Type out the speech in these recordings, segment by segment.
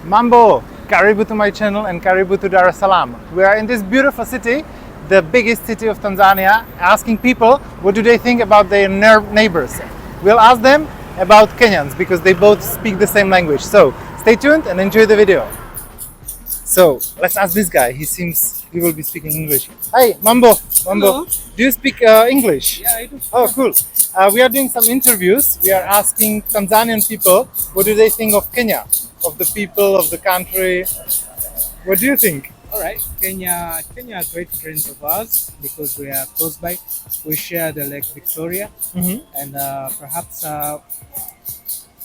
Mambo! Karibu to my channel and Karibu to Dar es Salaam. We are in this beautiful city, the biggest city of Tanzania, asking people what do they think about their neighbors. We'll ask them about Kenyans because they both speak the same language. So stay tuned and enjoy the video. So let's ask this guy. He seems he will be speaking English. Hi, Mambo. Hello. Do you speak English? Yeah, I do. Oh, cool. We are doing some interviews. We are asking Tanzanian people what do they think of Kenya, of the people, of the country. What do you think? All right. Kenya are great friends of ours because we are close by. We share the Lake Victoria, and perhaps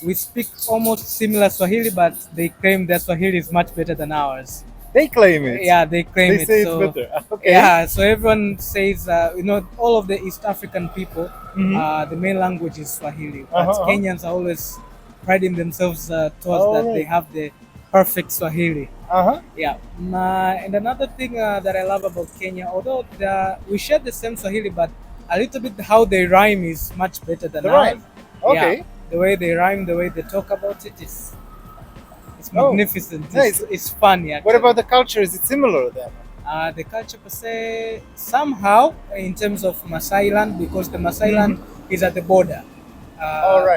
we speak almost similar Swahili, but they claim their Swahili is much better than ours. They claim it. Yeah, they claim They it. say So it's better. Okay. yeah, so everyone says, all of the East African people, the main language is Swahili, but Kenyans are always priding themselves towards that they have the perfect Swahili. Yeah. And another thing that I love about Kenya, although we share the same Swahili, but a little bit how they rhyme is much better than The ours. rhyme? Okay. Yeah, the way they rhyme, the way they talk about it is it's magnificent. Nice. It's fun. Yeah. What about the culture? Is it similar then? The culture per se, somehow in terms of Masai land, because the Masai land is at the border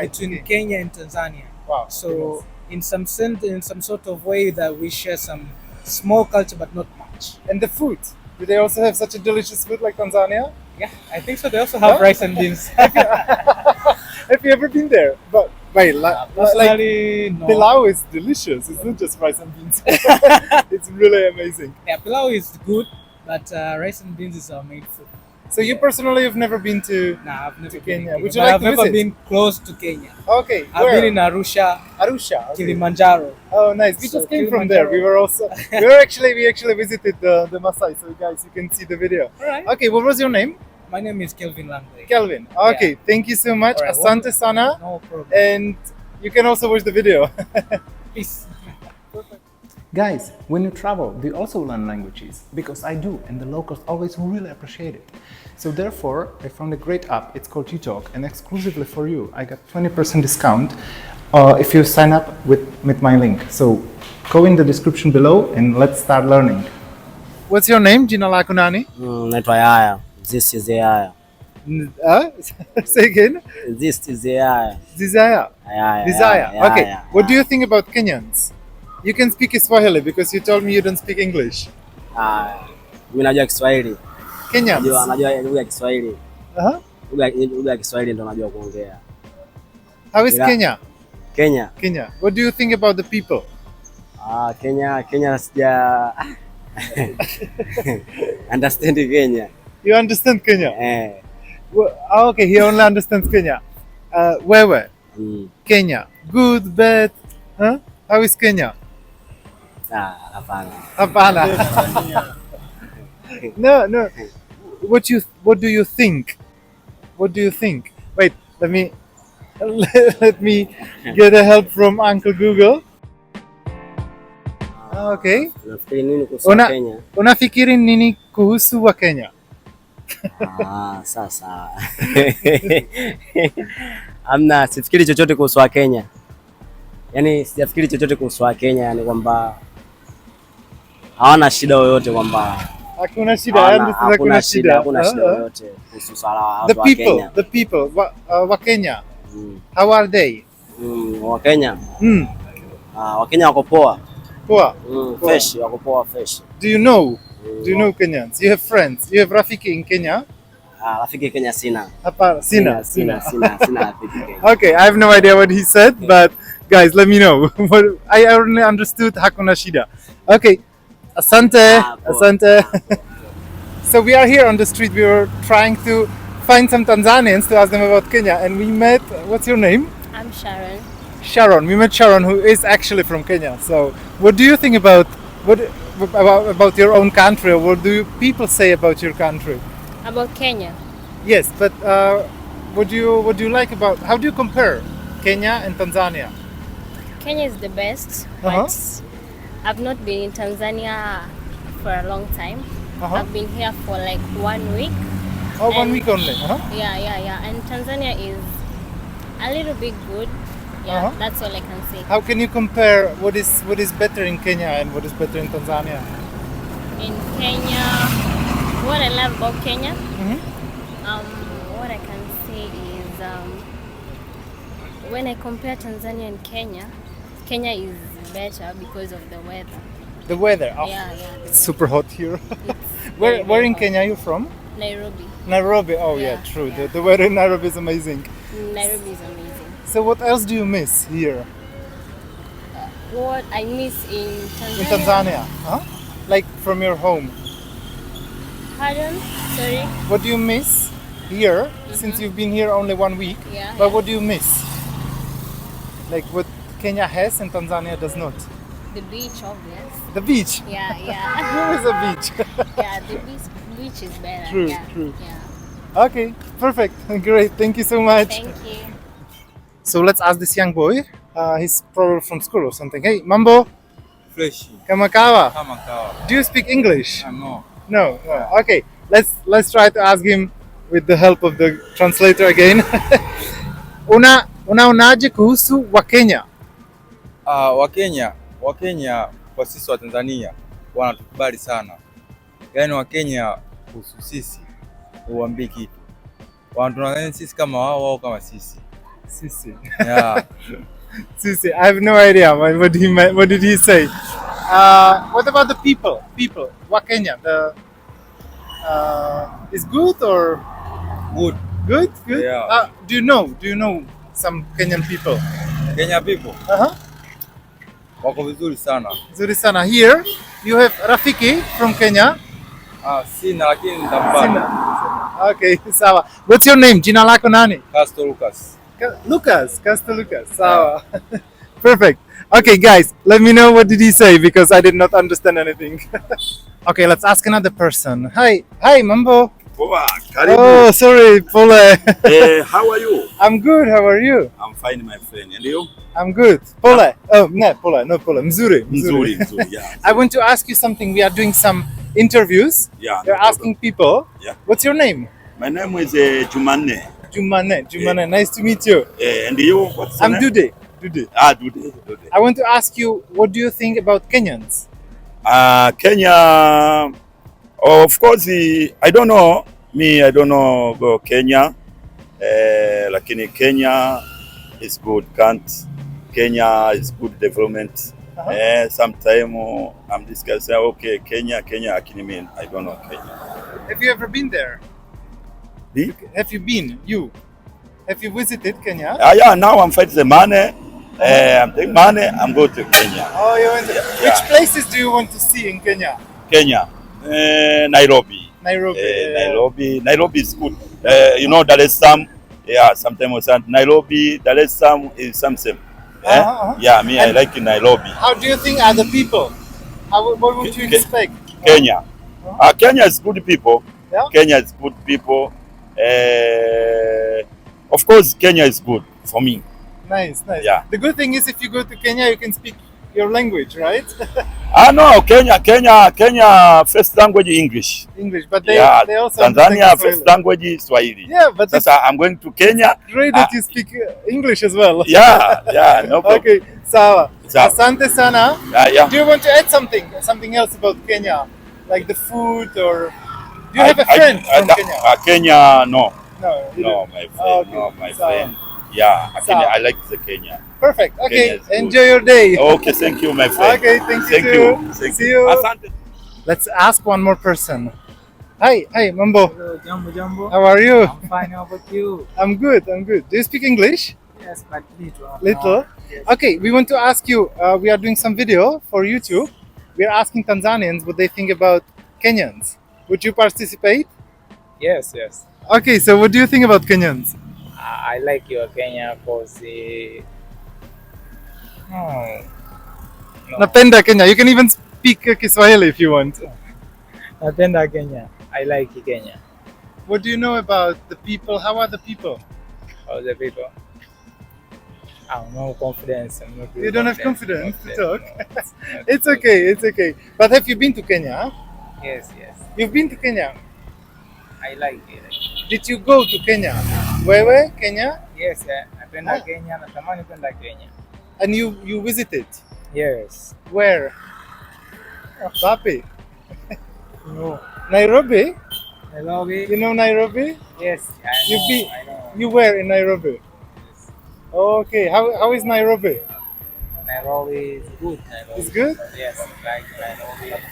between Kenya and Tanzania. Wow. So in some sense, in some sort of way, that we share some small culture, but not much. And the food? Do they also have such a delicious food like Tanzania? Yeah, I think so. They also have rice and beans. Have you ever been there? But wait, like Personally, no. pilau is delicious. It's not just rice and beans. It's really amazing. Yeah, pilau is good, but rice and beans is our main food. So you personally have never been to Nah, I've never to been Kenya. in Would you but like I've to never visit? been close to Kenya. Okay, I've where? been in Arusha, Arusha. Okay. Kilimanjaro. Oh, nice. We So just came from there. Kilimanjaro. We actually visited the Maasai. So guys, you can see the video. All right. Okay, what was your name? My name is Kelvin Langley. Kelvin. Okay, thank you so much. All right, Asante sana. No problem. And you can also watch the video. Peace. Guys, when you travel, do you also learn languages? Because I do, and the locals always really appreciate it. So therefore, I found a great app. It's called G-Talk, and exclusively for you, I got 20% discount if you sign up with my link. So go in the description below and let's start learning. What's your name? Jina lako nani? Naitwa Yaya. This is Yaya. Say again. This is Yaya. Desire. Yaya. Desire. Yaya, Okay. Yaya. What do you think about Kenyans? You can speak Swahili because you told me you don't speak English. Mimi najua Kiswahili. Kenyans. Najua lugha ya Kiswahili. Lugha ya Kiswahili ndo najua kuongea. How is Yeah. Kenya? Kenya. Kenya. What do you think about the people? Kenya sija understand Kenya. You understand Kenya? Eh. Okay, he only understands Kenya. Wewe, Kenya. Good, bad. Huh? How is Kenya? Hapana. Hapana. No. What do you think? What do you think? Wait, let me get a help from Uncle Google. Okay. Unafikiri nini kuhusu Kenya? Unafikiri nini kuhusu wa Kenya? Sasa. Amna, sifikiri chochote kuhusu wa Kenya. Yaani sijafikiri chochote kuhusu wa Kenya, yani kwamba hawana shida yoyote kwamba Hakuna shida, hakuna shida yoyote kuhusu swala la Kenya. The people, wa Kenya. How are they? Wa Kenya. Wa Kenya wako poa. Poa. Fresh, wako poa fresh. Do you know Kenyans? You have friends? You have rafiki in Kenya? Rafiki Kenya sina. Sina rafiki Kenya. Okay, I have no idea what he said, but guys, let me know. I only understood hakuna shida. Okay, asante, asante. So we are here on the street. We were trying to find some Tanzanians to ask them about Kenya, and we met. What's your name? I'm Sharon. Sharon. We met Sharon, who is actually from Kenya. So, what do you think about your own country, or what do people say about your country? About Kenya. Yes, but what do you like about? How do you compare Kenya and Tanzania? Kenya is the best, but I've not been in Tanzania for a long time. I've been here for like 1 week. Oh, 1 week only. Yeah. And Tanzania is a little bit good, Yeah, that's all I can say. How can you compare what is better in Kenya and what is better in Tanzania? In Kenya, what I love about Kenya, what I can say is when I compare Tanzania and Kenya, Kenya is better because of the weather. The weather. Oh, Yeah. it's super hot here. It's Where very in hot. Kenya are you from? Nairobi. Nairobi. Oh yeah, Yeah, true. yeah. The weather in Nairobi is amazing. Nairobi is amazing. So what else do you miss here What I miss in Tanzania. in Tanzania? Huh? Like from your home. Pardon? Sorry. What do you miss here since you've been here only 1 week? Yeah. But what do you miss? Like what Kenya has and Tanzania does not? The beach, obvious. The beach. Yeah. Where is the beach? Yeah, the beach is better. True, Yeah. true. Yeah. Okay, perfect. Great. Thank you so much. Thank you. So let's ask this young boy. He's probably from school or something. Hey, Mambo, Fresh. kama kawa. Kama kawa. Do you speak English? No. No. Okay, let's try to ask him with the help of the translator again. Unaonaje kuhusu Wakenya? Wakenya kwa sisi wa Tanzania wanatukubali sana. Yaani Wakenya kuhusu sisi huambii kitu. Wanatuona sisi kama wao kama sisi. Sisi. Yeah. Sisi. I have no idea what did he say. What about the people? People, Wakenya. Is good or Good. good? Good. Yeah. Do you know some Kenyan people? Kenya people wako vizuri sana. Zuri sana. Here you have Rafiki from Kenya. Sina lakini nitampata. Okay, sawa. What's your name? Jina lako nani? Castro Lucas. Lucas. Casta Lucas. Sawa. Perfect. Okay, guys, let me know what did he say because I did not understand anything. Okay, let's ask another person. Hi, Mambo. Poa, karibu. Oh, sorry, Pole. How are you? I'm good. How are you? I'm fine, my friend. And you? I'm good. Pole. Oh, no, Pole. Mzuri. Mzuri, yeah. I want to ask you something. We are doing some interviews. Yeah. We're asking people. Yeah. What's your name? My name is Jumanne. Jumane. Nice to meet you. And you? What's your I'm name? Dude. Dude. I want to ask you, what do you think about Kenyans? Kenya. Of course, I don't know. I don't know about Kenya. Lakini Kenya is good. Kenya is good development. Sometime I'm discussing, okay, Kenya, lakini I don't know Kenya. Have you ever been there? Me? Have you been? Have you visited Kenya? Yeah, now I'm fighting the money. I'm taking money, I'm going to Kenya. Oh, you went there. Which places do you want to see in Kenya? Kenya. Nairobi. Nairobi is good. You know, Dar es Salaam. Yeah, sometimes Nairobi, Dar es Salaam is something. Yeah, I like Nairobi. How do you think are the people? What would you expect? Kenya. Kenya is good people. Yeah? Kenya is good people. Of course, Kenya is good for me. Nice. Yeah. The good thing is if you go to Kenya, you can speak your language, right? No, Kenya first language English. English, but they also Tanzania understand first Swahili. language Swahili. Yeah, but That's it's I'm going to Kenya. great that you speak English as well. Yeah, no problem. Okay, sawa. Sawa. Asante sana. Yeah. Do you want to add something else about Kenya? Like the food or... Do you have a friend from Kenya? Kenya, no. No, you No, don't. my friend. Okay, No, my sawa. friend. Yeah, Sawa. I like the Kenya. Perfect. Okay, Kenya is good. enjoy your day. Okay, thank you, my friend. Okay, thank you Thank too. you. Thank See you. Asante. Let's ask one more person. Hi, Mambo. Hello, Jambo. How are you? I'm fine. How about you? I'm good. Do you speak English? Yes, but little. Little? Yes. Okay, we want to ask you, we are doing some video for YouTube. We are asking Tanzanians what they think about Kenyans. Would you participate? Yes. Okay, so what do you think about Kenyans? I like your Kenya because Napenda Kenya. You can even speak Kiswahili if you want. napenda Kenya. I like Kenya. What do you know about the people? How are the people? All the people. I have no confidence. I'm not really You don't have confidence to talk? No, It's okay. But have you been to Kenya? Yes. You've been to Kenya? I like it. Did you go to Kenya? Where? Kenya? Yes, napenda Kenya, natamani kwenda Kenya. And you visited? Yes. Where? Wapi? No. Nairobi? Nairobi. You know Nairobi? Yes. I know. You were in Nairobi? Okay. How is Nairobi? Nairobi is good. Nairobi. It's good? Yes, like Nairobi.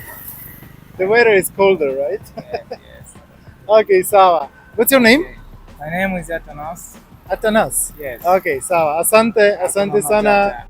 The weather is colder, right? Yes. Okay, sawa. What's your name? My name is Atanas. Atanas? Yes. Okay, sawa. Asante sana.